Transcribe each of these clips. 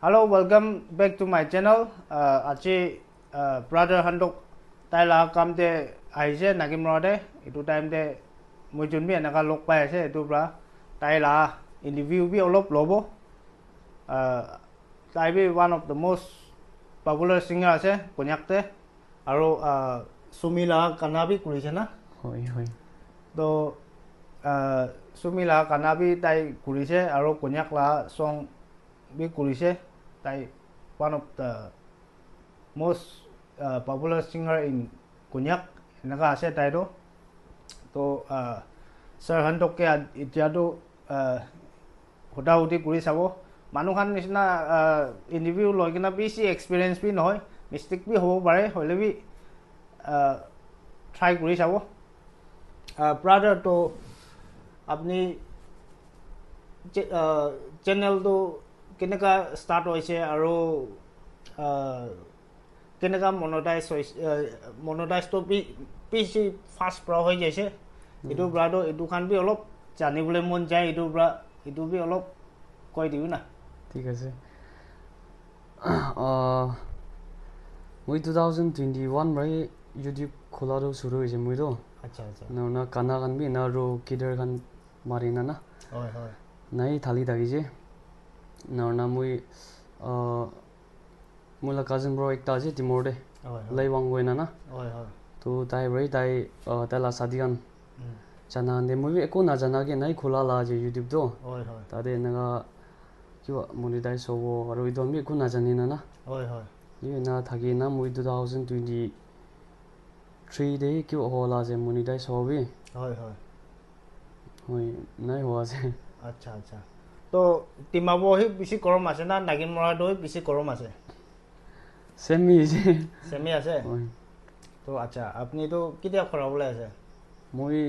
Hello, welcome back to my channel. Achi brother Hentok tai la kam de aise nagim rode. Itu time de mujun bi anaka lok pa ase itu bra tai la interview bi olop lobo. Tai bi one of the most popular singer ase konyak te. Aro Sumila Kanabi kurise na. Hoi hoi. To Sumila Kanabi tai kurise aro konyak la song bi kurise. One of the most popular singer in Konyak naga ase tai do to sir Hentok ke itiado hoda hodi kuri sabo manuhan nisna interview loi kina bisi experience bi noy mistake bi hobo pare hoile bi try kuri sabo brother to apni channel to কেনেকা start hoise aro কেনেকা monetize to PC fast pro hoi jaise etu brado etu khan bi olop janibole mon jai etu bi olop koi diu na ঠিক আছে moi 2021 rai YouTube khola do shuru hoise moi do acha acha na kana kan bi na ro kidar kan marina na hoi hoi nai thali dagi je na moi mula cousin bro ekta je timor de laiwang goina na hoi hoi to tai rai tai tala sadigan chana ne moi bi ko na jana ke nai khola la je YouTube do hoi hoi ta de na kiwa monetize hobo aro idon bi ko na jani na na hoi hoi ye na thagi na moi 2023 de kiwa hola je monetize hobi hoi hoi hoi nai hoa je acha acha to timabo hi bisi korom ase na nagin mora doi bisi korom ase semi je semi ase to acha apni to kitia khora bole ase moi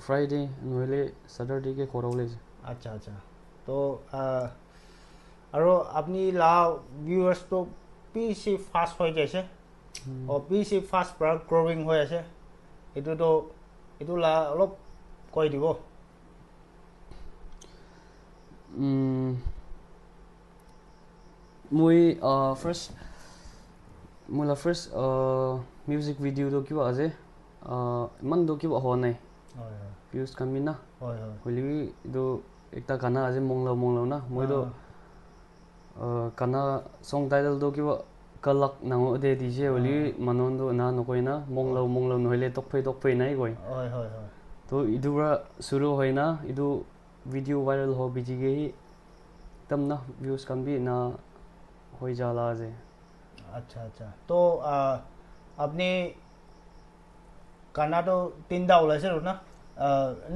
Friday noile Saturday ke khora bole je acha acha to aro apni la viewers to PC fast hoi jaise or PC fast pra growing hoi ase etu la olop koi dibo moi first music video do kiwa aje man do kiwa ho nai views kamina holi do ekta kana aje monglo na moi do kana song title do kiwa kalak nango de dije holi manon do na no koina monglo noile tokphei nai goi to idura suru hoina idu video viral ho bijige tamna views kan bi na hoi jala je अच्छा अच्छा तो अपने गाना तो तीन दा ओलाइसे रो ना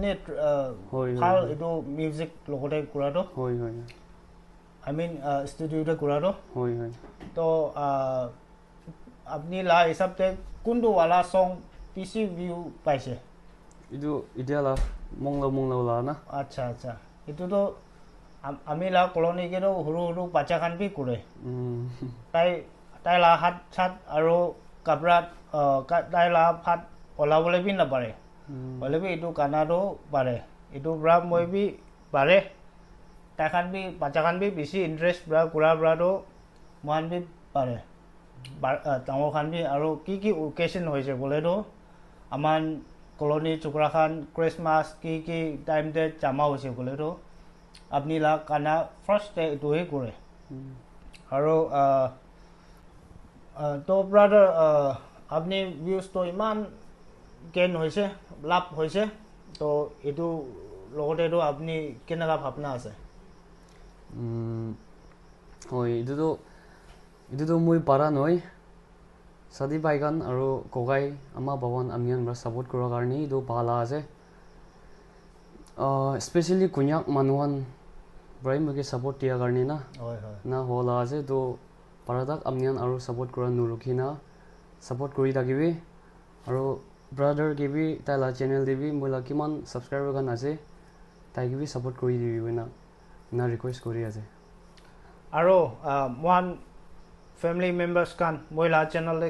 net फाल इतो म्यूजिक लोगोटे कुरा तो होय आई मीन स्टूडियो ते कुरा तो होय तो अपनी ला हिसाब ते कुंदो वाला सॉन्ग पीसी व्यू पाइसे इतो इडियाला monglo la na अच्छा अच्छा इतो तो আমি লা কলোনি কে তো হৰু বাচ্চা খান বি কৰে তাই লা হাত ছাত আৰু কাপড়াত তাই লা ফাট ওলাবলৈ বি নাপাৰে হলে বি এইটো কানাটো পাৰে এইটো ব্ৰা মই বি পাৰে তাই খান বি বাচ্চা খান বি বেছি ইন্টাৰেষ্ট ব্ৰা কুৰা ব্ৰাটো মহান বি পাৰে ডাঙৰ খান বি আৰু কি অকেশন হৈছে বোলেতো আমাৰ কলোনি চুকৰা খান ক্ৰিসমাস কি টাইম দে জামা হৈছে বোলেতো अपनी ला काना फर्स्ट तो ही करे और तो ब्रदर अपनी व्यूज तो इमान गेन होइसे लाभ होइसे तो एतु লগতে তো আপনি কেনেকা ভাবনা আছে হয় এটো মই পাৰা নয় সাদি বাইগান আৰু কোগাই আমা বাবান আমিয়ান ৰা সাপোৰ্ট কৰা কাৰণে এটো পালা আছে especially kunyak manuhan brai muge support tia karni na na hola ase to paradak amnian aru support kora nurukhina support kori dagibe aru brother gibi tala channel debi mola kiman subscriber kan ase tai gibi support kori dibi na request kori ase aru one family members kan moila channel le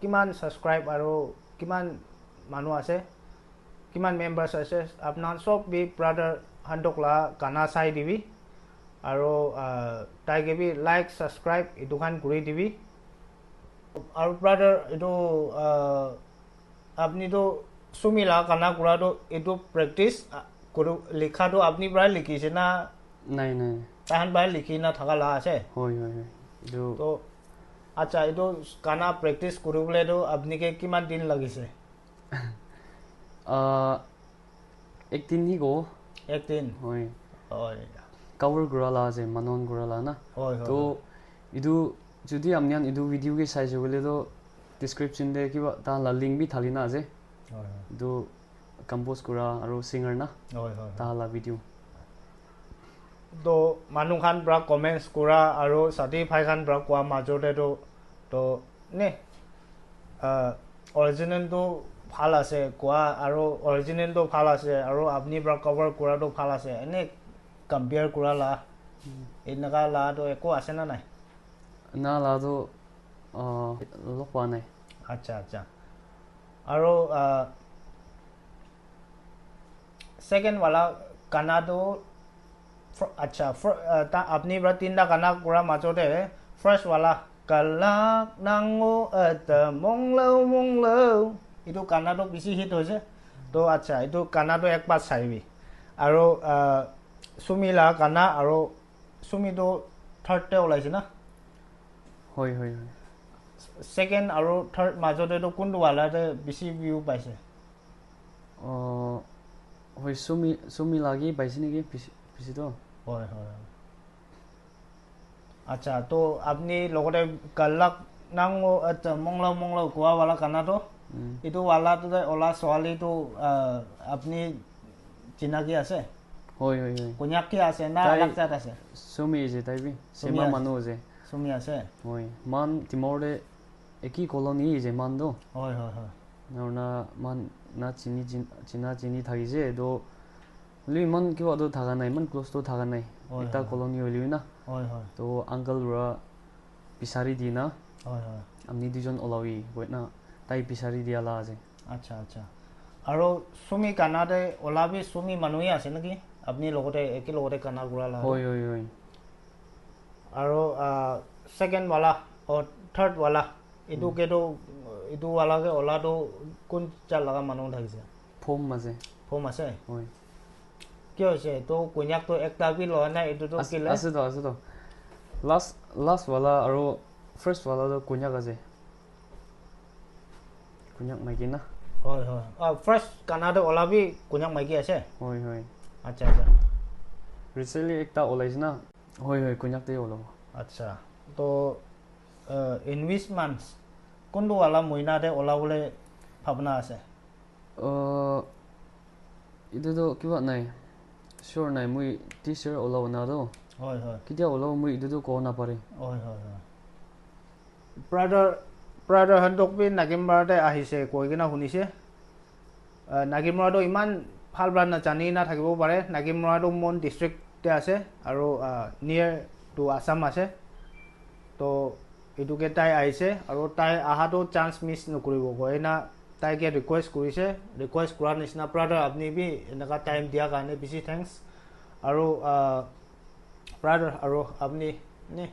kiman subscribe aru kiman manu ase কিমান মেম্বাৰ্স আছে আপোনাৰ সব বি brother Hentok la kana sai dibi আৰু তাইকে be like subscribe এটুখান কৰি দিবি আৰু ব্ৰাদাৰ এটো আপনি তো সুমিলা কানা কুৰাটো এটো প্ৰেক্টিস কৰো লিখাটো আপনি প্ৰায় লিখিছে না নাই নাই তাহান প্ৰায় লিখি না থাকা লা আছে হয় হয় এটো তো আচ্ছা এটো কানা প্ৰেক্টিস কৰিবলৈ তো আপনিকে কিমান দিন লাগিছে এক দিন হি গো এক দিন হয় হয় cover gurala ase manon gurala na to idu jodi amnian idu video ke size bole to description de kiba ta la link bi thalina ase idu compose kura aru singer na ta la video to manu khan bra comments kura aru certify khan bra kwa majote to ne original to ভাল আছে কোৱা আৰু original তো ভাল আছে আৰু আপনি bra cover কৰাটো ভাল আছে এনে কম্পেয়াৰ কৰা লা এনেকা লা তো একো আছে না নাই না লা তো লোপা নাই আচ্ছা আচ্ছা আৰু সেকেন্ড वाला গানা তো আচ্ছা তা আপনি ব্ৰা তিনটা গানা কৰা মাজতে ফার্স্ট वाला কালাক নাংও এত মংলৌ ইটো কানাটো বেছি হিট হৈছে তো আচ্ছা ইটো কানাটো একবাৰ চাইবি আৰু সুমিলা কানা আৰু সুমিটো থাৰ্ডতে ওলাইছে না হয় হয় হয় সেকেন্ড আৰু থাৰ্ড মাজতে তো কোনটো वालाতে বেছি ভিউ পাইছে হয় সুমি লাগি পাইছে নেকি বেছি তো হয় হয় আচ্ছা তো আপনি লগতে কালাক নাংও এত মংলৌ কোৱা वाला কানাটো ইটো वाला তো ওলা সোৱালি তো আপনি চিনাকি আছে হয় হয় হয় কোনিয়াকি আছে না লাগজাত আছে সুমি যে তাইবি সেমা মানু যে সুমি আছে হয় মান তিমৰে একি কলনি যে মান দো হয় হয় হয় না মান না চিনি থাকি যে তো লি মান কিবা তো থাকা নাই মান ক্লোজ তো থাকা নাই এটা কলনি হলি না হয় হয় তো আঙ্কেল রা পিছারি দি না হয় হয় আমি দুজন ওলাবি হয় না তাই পিছারি দিয়া লা আছে আচ্ছা আচ্ছা আৰু সুমি কানাতে ওলাবি সুমি মানুহে আছে নেকি আপনি লগতে একি লগতে কানা গুৰা লা হয় হয় হয় আৰু সেকেন্ড वाला और थर्ड वाला ইটো কেটো ইটো वाला কে ওলাটো কোন চাল লগা মানুহ থাকিছে ফোম আছে হয় কি হৈছে তো কোনিয়াক তো একটা বি লয় না ইটো তো কিলে আছে তো লাস্ট वाला আৰু ফার্স্ট वाला তো কোনিয়াক আছে কোনিয়াক মাইকি না হয় হয় ফার্স্ট কানাতে ওলাবি কোনিয়াক মাইকি আছে হয় হয় আচ্ছা আচ্ছা রিসেন্টলি একটা ওলাইছে না হয় হয় কোনিয়াক তে ওলাব আচ্ছা তো ইন which months কোনটো वाला মহিনাতে ওলাবলে ভাবনা আছে ইটো তো কিবা নাই sure নাই মই টিচাৰ ওলাব না তো হয় হয় কিতিয়া ওলাব মই ইটো তো কও না পারে হয় হয় হয় ব্ৰাদাৰ হেণ্টক বি নাগিমৰাতে আহিছে কৈ কিনা শুনিছে নাগিমৰাটো ইমান ভাল ব্ৰাদ নাজানি না থাকিব পাৰে নাগিমৰাটো মন ডিষ্ট্ৰিক্টতে আছে আৰু নিয়াৰ টু আসাম আছে তো এটুকে তাই আহিছে আৰু তাই আহাটো চান্স মিছ নকৰিব কয় না তাইকে ৰিকুৱেষ্ট কৰিছে ৰিকুৱেষ্ট কৰাৰ নিচিনা ব্ৰাদাৰ আপুনি বি এনেকুৱা টাইম দিয়াৰ কাৰণে বেছি থেংকছ আৰু ব্ৰাদাৰ আৰু আপুনি নে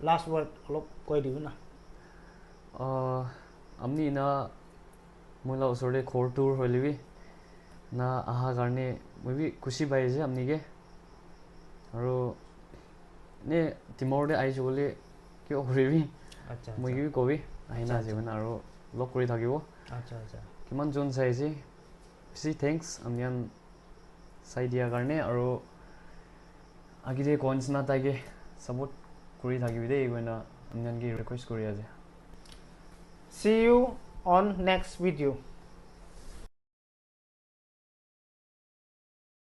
লাষ্ট ৱৰ্ড অলপ কৈ দিব না আমনি না মইলা ওচৰতে খৰ টুৰ হলিবি না আহা কাৰণে মই বি খুশি পাই যে আমনিকে আৰু নে তিমৰতে আহিছো বুলি কিয় কৰিবি আচ্ছা মই কি কবি আহিনা জীৱন আৰু লগ কৰি থাকিব আচ্ছা আচ্ছা কিমান জন চাইছে বেছি থেংকছ আমনিয়ান চাই দিয়াৰ কাৰণে আৰু আগিতে কনছ না তাইকে সাপোৰ্ট কৰি থাকিবি দেই মানে আমনিয়ানকে ৰিকুৱেষ্ট কৰি আছে see you on next video